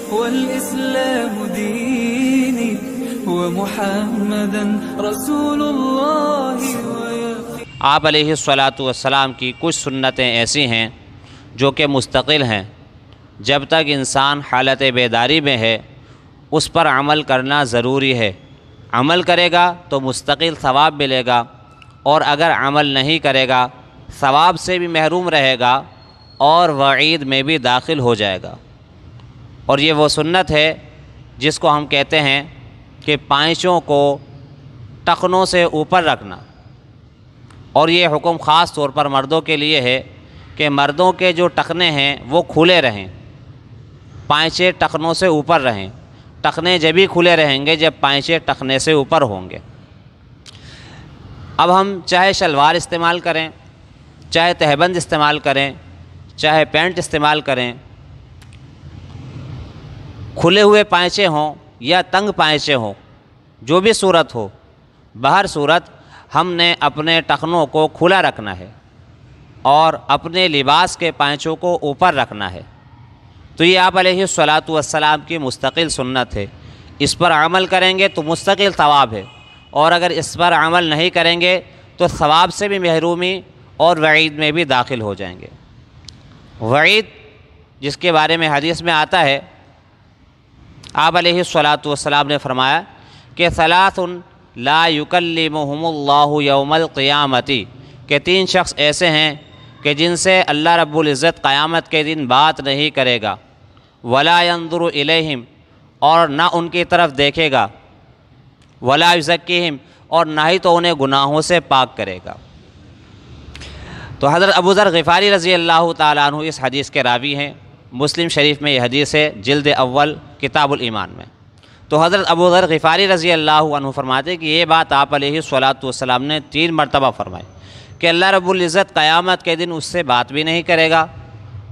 والإسلام ديني ومحمدا رسول الله آپ علیہ الصلاۃ والسلام کی کچھ سنتیں ایسی ہیں جو کہ مستقل ہیں، جب تک انسان حالت بیداری میں ہے اس پر عمل کرنا ضروری ہے۔ عمل کرے گا تو مستقل ثواب ملے گا، اور اگر عمل نہیں کرے گا ثواب سے بھی محروم رہے گا اور وعید میں بھی داخل ہو جائے گا۔ اور یہ وہ سنت ہے جس کو ہم کہتے ہیں کہ پائنچوں کو ٹخنوں سے اوپر رکھنا، اور یہ حکم خاص طور پر مردوں کے لیے ہے کہ مردوں کے جو ٹخنے ہیں وہ کھلے رہیں، پائنچے ٹخنوں سے اوپر رہیں۔ ٹخنے جبھی کھلے رہیں گے جب پائنچے ٹخنے سے اوپر ہوں گے۔ اب ہم چاہے شلوار استعمال کریں، چاہے تہبند استعمال کریں، چاہے پینٹ استعمال کریں، کھلے ہوئے پائنچے ہوں یا تنگ پائنچے ہوں، جو بھی صورت ہو، بہر صورت ہم نے اپنے ٹخنوں کو کھلا رکھنا ہے اور اپنے لباس کے پائنچوں کو اوپر رکھنا ہے۔ تو یہ آپ علیہ الصلاۃ والسلام کی مستقل سنت ہے۔ اس پر عمل کریں گے تو مستقل ثواب ہے، اور اگر اس پر عمل نہیں کریں گے تو ثواب سے بھی محرومی اور وعید میں بھی داخل ہو جائیں گے۔ وعید جس کے بارے میں حدیث میں آتا ہے، آپ علیہ الصلاۃ والسلام نے فرمایا کہ ثلاث لا یکلمہم اللہ یوم القیامۃ، کہ 3 شخص ایسے ہیں کہ جن سے اللہ رب العزت قیامت کے دن بات نہیں کرے گا، ولا ینظر الیہم، اور نہ ان کی طرف دیکھے گا، ولا یزکیہم، اور نہ ہی تو انہیں گناہوں سے پاک کرے گا۔ تو حضرت ابو ذر غفاری رضی اللہ تعالیٰ عنہ اس حدیث کے راوی ہیں۔ مسلم شریف میں یہ حدیث ہے، جلد اول کتاب الایمان میں۔ تو حضرت ابو ذر غفاری رضی اللہ عنہ فرماتے کہ یہ بات آپ علیہ الصلاۃ والسلام نے 3 مرتبہ فرمائی کہ اللہ رب العزت قیامت کے دن اس سے بات بھی نہیں کرے گا،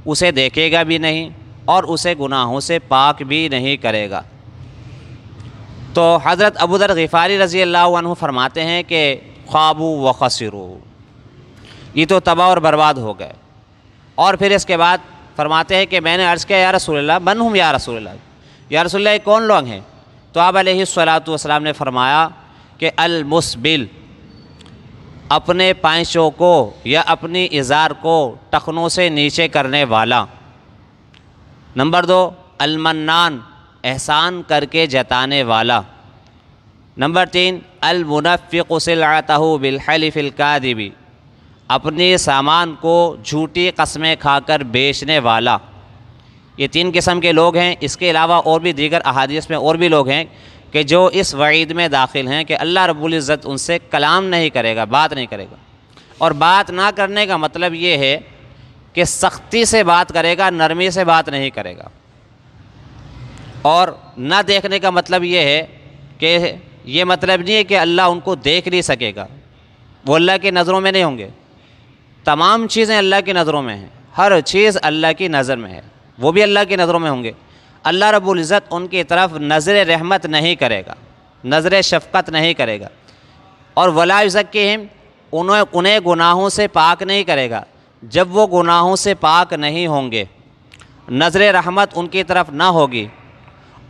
اسے دیکھے گا بھی نہیں، اور اسے گناہوں سے پاک بھی نہیں کرے گا۔ تو حضرت ابو ذر غفاری رضی اللہ عنہ فرماتے ہیں کہ خوابوا وخسروا، یہ تو تباہ اور برباد ہو گئے۔ اور پھر اس کے بعد فرماتے ہیں کہ میں نے عرض کیا یا رسول اللہ من ہم یا رسول اللہ، یا رسول اللہ یہ کون لوگ ہیں؟ تو آپ علیہ الصلاۃ والسلام نے فرمایا کہ المسبل، اپنے پائنچوں کو یا اپنی ازار کو ٹخنوں سے نیچے کرنے والا۔ نمبر 2 المنان، احسان کر کے جتانے والا۔ نمبر 3 المنفق سلعتہ بالحلف الکاذب، اپنے سامان کو جھوٹی قسمیں کھا کر بیچنے والا۔ یہ 3 قسم کے لوگ ہیں۔ اس کے علاوہ اور بھی دیگر احادیث میں اور بھی لوگ ہیں کہ جو اس وعید میں داخل ہیں کہ اللہ رب العزت ان سے کلام نہیں کرے گا، بات نہیں کرے گا۔ اور بات نہ کرنے کا مطلب یہ ہے کہ سختی سے بات کرے گا، نرمی سے بات نہیں کرے گا۔ اور نہ دیکھنے کا مطلب یہ ہے کہ یہ مطلب نہیں ہے کہ اللہ ان کو دیکھ نہیں سکے گا، وہ اللہ کی نظروں میں نہیں ہوں گے۔ تمام چیزیں اللہ کی نظروں میں ہیں، ہر چیز اللہ کی نظر میں ہے، وہ بھی اللہ کی نظروں میں ہوں گے۔ اللہ رب العزت ان کی طرف نظر رحمت نہیں کرے گا، نظر شفقت نہیں کرے گا۔ اور ولا یزکیہم، انہیں گناہوں سے پاک نہیں کرے گا۔ جب وہ گناہوں سے پاک نہیں ہوں گے، نظر رحمت ان کی طرف نہ ہوگی،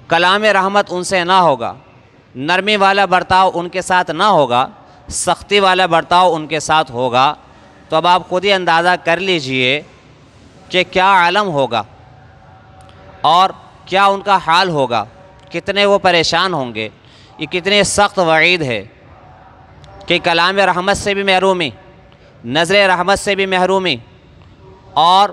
کلام رحمت ان سے نہ ہوگا، نرمی والا برتاؤ ان کے ساتھ نہ ہوگا، سختی والا برتاؤ ان کے ساتھ ہوگا، تو اب آپ خود ہی اندازہ کر لیجئے کہ کیا عالم ہوگا اور کیا ان کا حال ہوگا، کتنے وہ پریشان ہوں گے۔ یہ کتنی سخت وعید ہے کہ کلام رحمت سے بھی محرومی، نظر رحمت سے بھی محرومی، اور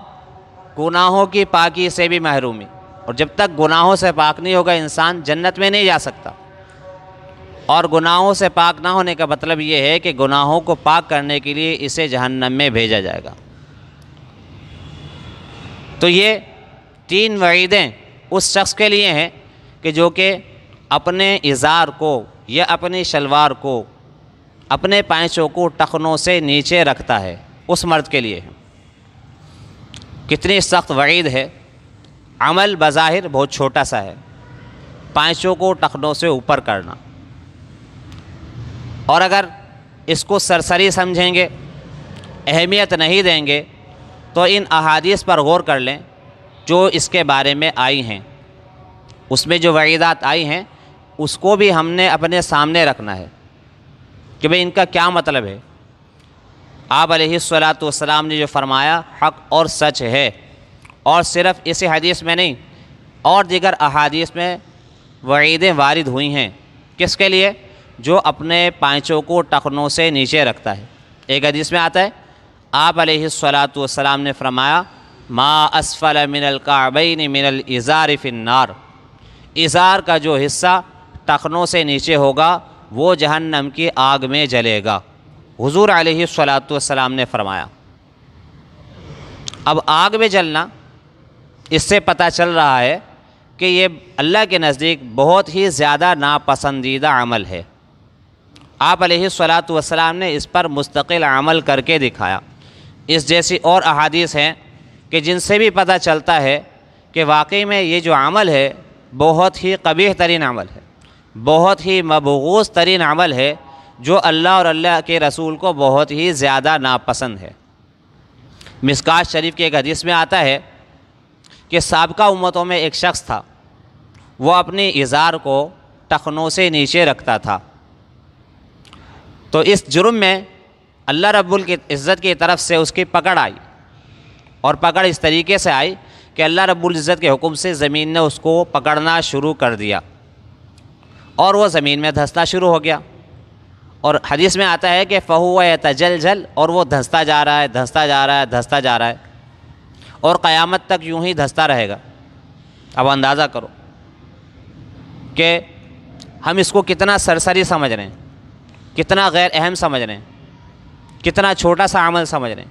گناہوں کی پاکی سے بھی محرومی۔ اور جب تک گناہوں سے پاک نہیں ہوگا انسان جنت میں نہیں جا سکتا۔ اور گناہوں سے پاک نہ ہونے کا مطلب یہ ہے کہ گناہوں کو پاک کرنے کے لیے اسے جہنم میں بھیجا جائے گا۔ تو یہ 3 وعیدیں اس شخص کے لیے ہیں کہ جو کہ اپنے ازار کو یا اپنی شلوار کو، اپنے پائنچوں کو ٹخنوں سے نیچے رکھتا ہے، اس مرد کے لیے کتنی سخت وعید ہے۔ عمل بظاہر بہت چھوٹا سا ہے، پائنچوں کو ٹخنوں سے اوپر کرنا، اور اگر اس کو سرسری سمجھیں گے، اہمیت نہیں دیں گے، تو ان احادیث پر غور کر لیں جو اس کے بارے میں آئی ہیں اس میں جو وعیدات آئی ہیں اس کو بھی ہم نے اپنے سامنے رکھنا ہے کہ بھئی ان کا کیا مطلب ہے۔ آپ علیہ الصلاۃ والسلام نے جو فرمایا حق اور سچ ہے، اور صرف اسی حدیث میں نہیں اور دیگر احادیث میں وعیدیں وارد ہوئی ہیں۔ کس کے لیے؟ جو اپنے پائنچوں کو ٹخنوں سے نیچے رکھتا ہے۔ ایک حدیث میں آتا ہے آپ علیہ الصلاۃ والسلام نے فرمایا ما اسفل من الکعبین من الازار فی النار، ازار کا جو حصہ ٹخنوں سے نیچے ہوگا وہ جہنم کی آگ میں جلے گا، حضور علیہ الصلاۃ والسلام نے فرمایا۔ اب آگ میں جلنا، اس سے پتہ چل رہا ہے کہ یہ اللہ کے نزدیک بہت ہی زیادہ ناپسندیدہ عمل ہے۔ آپ علیہ الصلاۃ والسلام نے اس پر مستقل عمل کر کے دکھایا۔ اس جیسی اور احادیث ہیں کہ جن سے بھی پتہ چلتا ہے کہ واقعی میں یہ جو عمل ہے بہت ہی قبیح ترین عمل ہے، بہت ہی مبغوض ترین عمل ہے، جو اللہ اور اللہ کے رسول کو بہت ہی زیادہ ناپسند ہے۔ مشکوٰۃ شریف کی ایک حدیث میں آتا ہے کہ سابقہ امتوں میں ایک شخص تھا، وہ اپنی ازار کو ٹخنوں سے نیچے رکھتا تھا، تو اس جرم میں اللہ رب العزت کی طرف سے اس کی پکڑ آئی، اور پکڑ اس طریقے سے آئی کہ اللہ رب العزت کے حکم سے زمین نے اس کو پکڑنا شروع کر دیا، اور وہ زمین میں دھنسنا شروع ہو گیا۔ اور حدیث میں آتا ہے کہ فَهُوَ يَتَجَلْجَلْ، اور وہ دھنستا جا رہا ہے، دھنستا جا رہا ہے، دھنستا جا رہا ہے، اور قیامت تک یوں ہی دھنستا رہے گا۔ اب اندازہ کرو کہ ہم اس کو کتنا سرسری سمجھ رہے ہیں، کتنا غیر اہم سمجھ رہے ہیں، کتنا چھوٹا سا عمل سمجھ رہے ہیں۔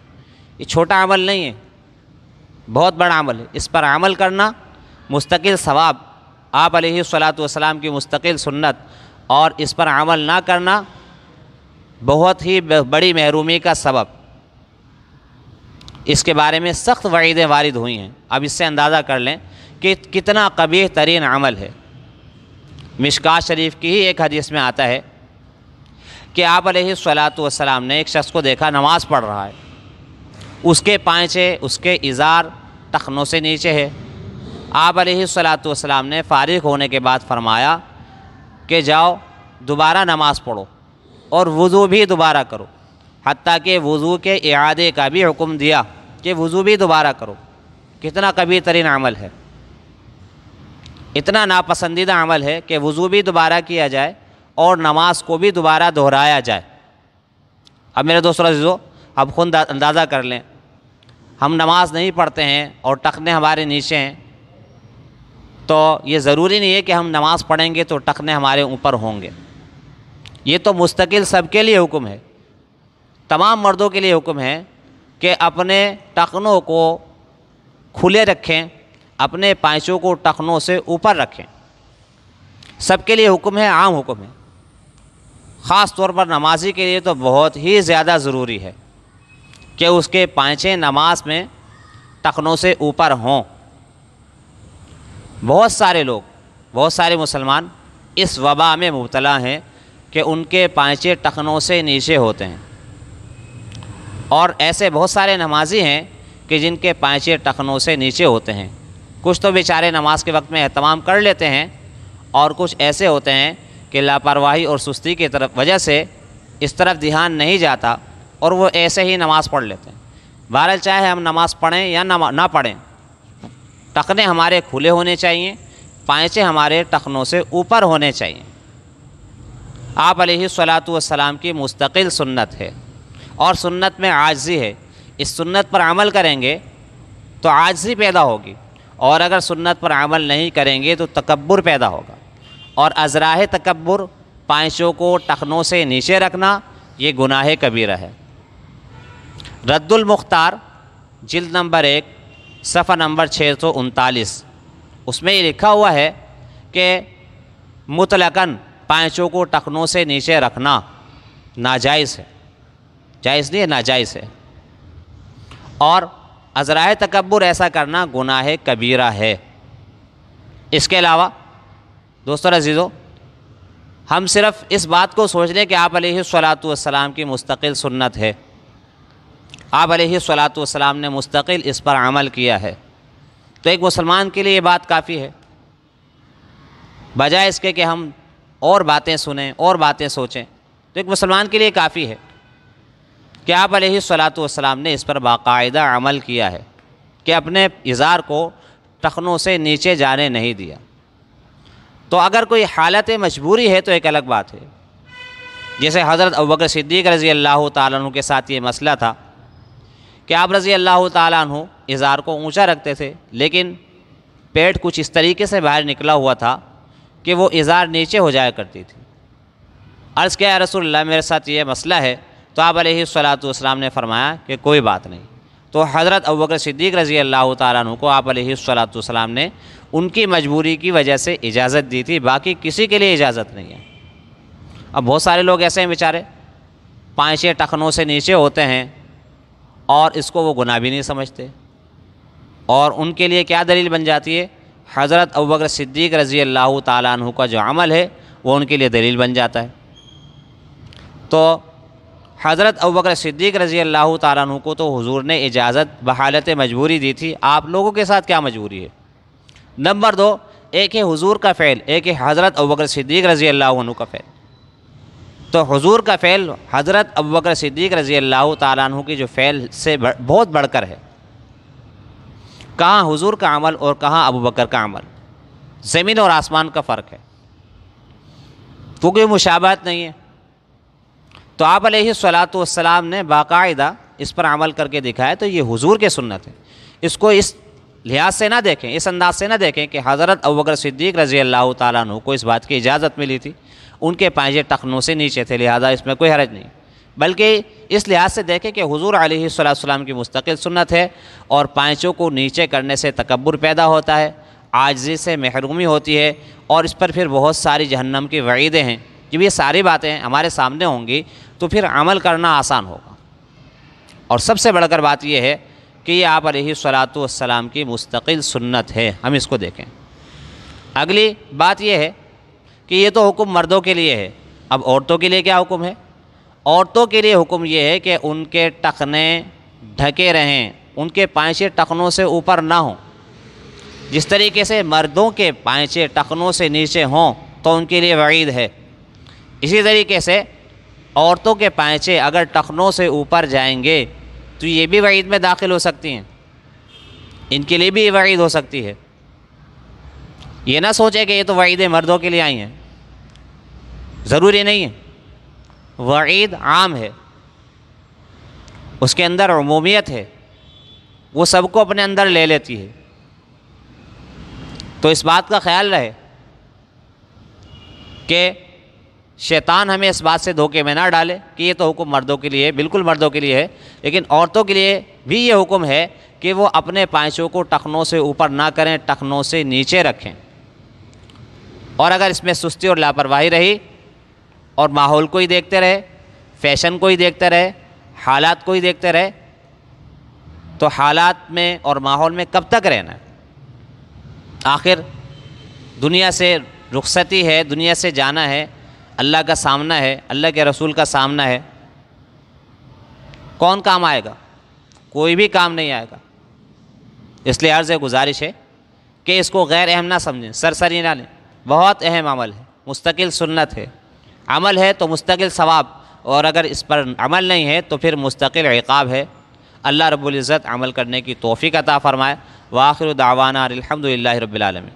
یہ چھوٹا عمل نہیں ہے، بہت بڑا عمل ہے۔ اس پر عمل کرنا مستقل ثواب، آپ علیہ الصلاۃ والسلام کی مستقل سنت، اور اس پر عمل نہ کرنا بہت ہی بڑی محرومی کا سبب۔ اس کے بارے میں سخت وعیدیں وارد ہوئی ہیں۔ اب اس سے اندازہ کر لیں کہ کتنا قبیح ترین عمل ہے۔ مشکوٰۃ شریف کی ہی ایک حدیث میں آتا ہے کہ آپ علیہ الصلاۃ والسلام نے ایک شخص کو دیکھا نماز پڑھ رہا ہے، اس کے پائنچے، اس کے ازار ٹخنوں سے نیچے ہے۔ آپ علیہ الصلاۃ والسلام نے فارغ ہونے کے بعد فرمایا کہ جاؤ دوبارہ نماز پڑھو اور وضو بھی دوبارہ کرو، حتیٰ کہ وضو کے اعادے کا بھی حکم دیا کہ وضو بھی دوبارہ کرو۔ کتنا قبیح ترین عمل ہے، اتنا ناپسندیدہ عمل ہے کہ وضو بھی دوبارہ کیا جائے اور نماز کو بھی دوبارہ دہرایا جائے۔ اب میرے دوستو عزیزو، اب خود اندازہ کر لیں، ہم نماز نہیں پڑھتے ہیں اور ٹخنے ہمارے نیچے ہیں، تو یہ ضروری نہیں ہے کہ ہم نماز پڑھیں گے تو ٹخنے ہمارے اوپر ہوں گے۔ یہ تو مستقل سب کے لیے حکم ہے، تمام مردوں کے لیے حکم ہے کہ اپنے ٹخنوں کو کھلے رکھیں، اپنے پائنچوں کو ٹخنوں سے اوپر رکھیں۔ سب کے لیے حکم ہے، عام حکم ہے۔ خاص طور پر نمازی کے لیے تو بہت ہی زیادہ ضروری ہے کہ اس کے پائنچے نماز میں ٹخنوں سے اوپر ہوں۔ بہت سارے لوگ، بہت سارے مسلمان اس وبا میں مبتلا ہیں کہ ان کے پائنچے ٹخنوں سے نیچے ہوتے ہیں، اور ایسے بہت سارے نمازی ہیں کہ جن کے پائنچے ٹخنوں سے نیچے ہوتے ہیں۔ کچھ تو بیچارے نماز کے وقت میں اہتمام کر لیتے ہیں، اور کچھ ایسے ہوتے ہیں کہ لاپرواہی اور سستی کی وجہ سے اس طرف دھیان نہیں جاتا، اور وہ ایسے ہی نماز پڑھ لیتے ہیں۔ بہرحال چاہے ہم نماز پڑھیں یا نہ پڑھیں، ٹخنے ہمارے کھلے ہونے چاہیے، پائنچے ہمارے ٹخنوں سے اوپر ہونے چاہیے۔ آپ علیہ الصلاۃ والسلام کی مستقل سنت ہے، اور سنت میں عاجزی ہے۔ اس سنت پر عمل کریں گے تو عاجزی پیدا ہوگی، اور اگر سنت پر عمل نہیں کریں گے تو تکبر پیدا ہوگا، اور ازراہ تکبر، پائنچوں کو ٹخنوں سے نیچے رکھنا، یہ گناہ کبیرہ ہے۔ رد المختار جلد نمبر 1 صفحہ نمبر 639، اس میں یہ لکھا ہوا ہے کہ مطلقاً پائنچوں کو ٹخنوں سے نیچے رکھنا ناجائز ہے، جائز نہیں ہے، ناجائز ہے، اور ازراہ تکبر ایسا کرنا گناہ کبیرہ ہے۔ اس کے علاوہ دوستو عزیزو، ہم صرف اس بات کو سوچ لیں کہ آپ علیہ الصلاۃ والسلام کی مستقل سنت ہے، آپ علیہ الصلاۃ والسلام نے مستقل اس پر عمل کیا ہے، تو ایک مسلمان کے لیے یہ بات کافی ہے۔ بجائے اس کے کہ ہم اور باتیں سنیں اور باتیں سوچیں۔ تو ایک مسلمان کے لیے کافی ہے کہ آپ علیہ الصلاۃ والسلام نے اس پر باقاعدہ عمل کیا ہے کہ اپنے ازار کو ٹخنوں سے نیچے جانے نہیں دیا۔ تو اگر کوئی حالت مجبوری ہے تو ایک الگ بات ہے، جیسے حضرت ابوبکر صدیق رضی اللہ تعالیٰ عنہ کے ساتھ یہ مسئلہ تھا کہ آپ رضی اللہ تعالیٰ عنہ ازار کو اونچا رکھتے تھے، لیکن پیٹ کچھ اس طریقے سے باہر نکلا ہوا تھا کہ وہ ازار نیچے ہو جایا کرتی تھی۔ عرض کیا یا رسول اللہ میرے ساتھ یہ مسئلہ ہے، تو آپ علیہ الصلاۃ والسلام نے فرمایا کہ کوئی بات نہیں۔ تو حضرت ابوبکر صدیق رضی اللہ تعالیٰ عنہ کو آپ علیہ الصلاۃ والسلام نے ان کی مجبوری کی وجہ سے اجازت دی تھی، باقی کسی کے لیے اجازت نہیں ہے۔ اب بہت سارے لوگ ایسے ہیں بیچارے، پائچے ٹخنوں سے نیچے ہوتے ہیں اور اس کو وہ گناہ بھی نہیں سمجھتے، اور ان کے لیے کیا دلیل بن جاتی ہے؟ حضرت ابوبکر صدیق رضی اللہ تعالیٰ عنہ کا جو عمل ہے وہ ان کے لیے دلیل بن جاتا ہے۔ تو حضرت ابوبکر صدیق رضی اللہ تعالیٰ عنہ کو تو حضور نے اجازت بحالت مجبوری دی تھی، آپ لوگوں کے ساتھ کیا مجبوری ہے؟ نمبر 2، ایک ہے حضور کا فعل، ایک ہے حضرت ابوبکر صدیق رضی اللہ عنہ کا فعل۔ تو حضور کا فعل حضرت ابوبکر صدیق رضی اللہ تعالیٰ عنہ کی جو فعل سے بہت بڑھ کر ہے۔ کہاں حضور کا عمل اور کہاں ابوبکر کا عمل، زمین اور آسمان کا فرق ہے، تو کوئی مشابہت نہیں ہے۔ تو آپ علیہ الصلاۃ والسلام نے باقاعدہ اس پر عمل کر کے دکھایا، تو یہ حضور کے سنت ہے۔ اس کو اس لحاظ سے نہ دیکھیں، اس انداز سے نہ دیکھیں کہ حضرت ابوبکر صدیق رضی اللہ تعالیٰ عنہ کو اس بات کی اجازت ملی تھی، ان کے پائجے ٹخنوں سے نیچے تھے، لہذا اس میں کوئی حرج نہیں، بلکہ اس لحاظ سے دیکھیں کہ حضور علیہ السلام کی مستقل سنت ہے، اور پائچوں کو نیچے کرنے سے تکبر پیدا ہوتا ہے، عاجزی سے محرومی ہوتی ہے، اور اس پر پھر بہت ساری جہنم کی وعیدیں ہیں۔ جب یہ ساری باتیں ہمارے سامنے ہوں گی تو پھر عمل کرنا آسان ہوگا۔ اور سب سے بڑھ کر بات یہ ہے کہ یہ آپ علیہ الصلاۃ والسلام کی مستقل سنت ہے، ہم اس کو دیکھیں۔ اگلی بات یہ ہے کہ یہ تو حکم مردوں کے لیے ہے، اب عورتوں کے لیے کیا حکم ہے؟ عورتوں کے لیے حکم یہ ہے کہ ان کے ٹخنے ڈھکے رہیں، ان کے پائچے ٹخنوں سے اوپر نہ ہوں۔ جس طریقے سے مردوں کے پائچے ٹخنوں سے نیچے ہوں تو ان کے لیے وعید ہے، اسی طریقے سے عورتوں کے پائچے اگر ٹخنوں سے اوپر جائیں گے تو یہ بھی وعید میں داخل ہو سکتی ہیں، ان کے لیے بھی یہ وعید ہو سکتی ہے۔ یہ نہ سوچے کہ یہ تو وعیدیں مردوں کے لیے آئی ہیں، ضروری نہیں ہے، وعید عام ہے، اس کے اندر عمومیت ہے، وہ سب کو اپنے اندر لے لیتی ہے۔ تو اس بات کا خیال رہے کہ شیطان ہمیں اس بات سے دھوکے میں نہ ڈالے کہ یہ تو حکم مردوں کے لیے ہے، بالکل مردوں کے لیے ہے، لیکن عورتوں کے لیے بھی یہ حکم ہے کہ وہ اپنے پائچوں کو ٹخنوں سے اوپر نہ کریں، ٹخنوں سے نیچے رکھیں۔ اور اگر اس میں سستی اور لاپرواہی رہی اور ماحول کو ہی دیکھتے رہے، فیشن کو ہی دیکھتے رہے، حالات کو ہی دیکھتے رہے، تو حالات میں اور ماحول میں کب تک رہنا ہے؟ آخر دنیا سے رخصتی ہے، دنیا سے جانا ہے، اللہ کا سامنا ہے، اللہ کے رسول کا سامنا ہے، کون کام آئے گا؟ کوئی بھی کام نہیں آئے گا۔ اس لیے عرض گزارش ہے کہ اس کو غیر اہم نہ سمجھیں، سرسری نہ لیں، بہت اہم عمل ہے، مستقل سنت ہے، عمل ہے تو مستقل ثواب، اور اگر اس پر عمل نہیں ہے تو پھر مستقل عقاب ہے۔ اللہ رب العزت عمل کرنے کی توفیق عطا فرمائے۔ وآخر دعوانا الحمد للہ رب العالمین۔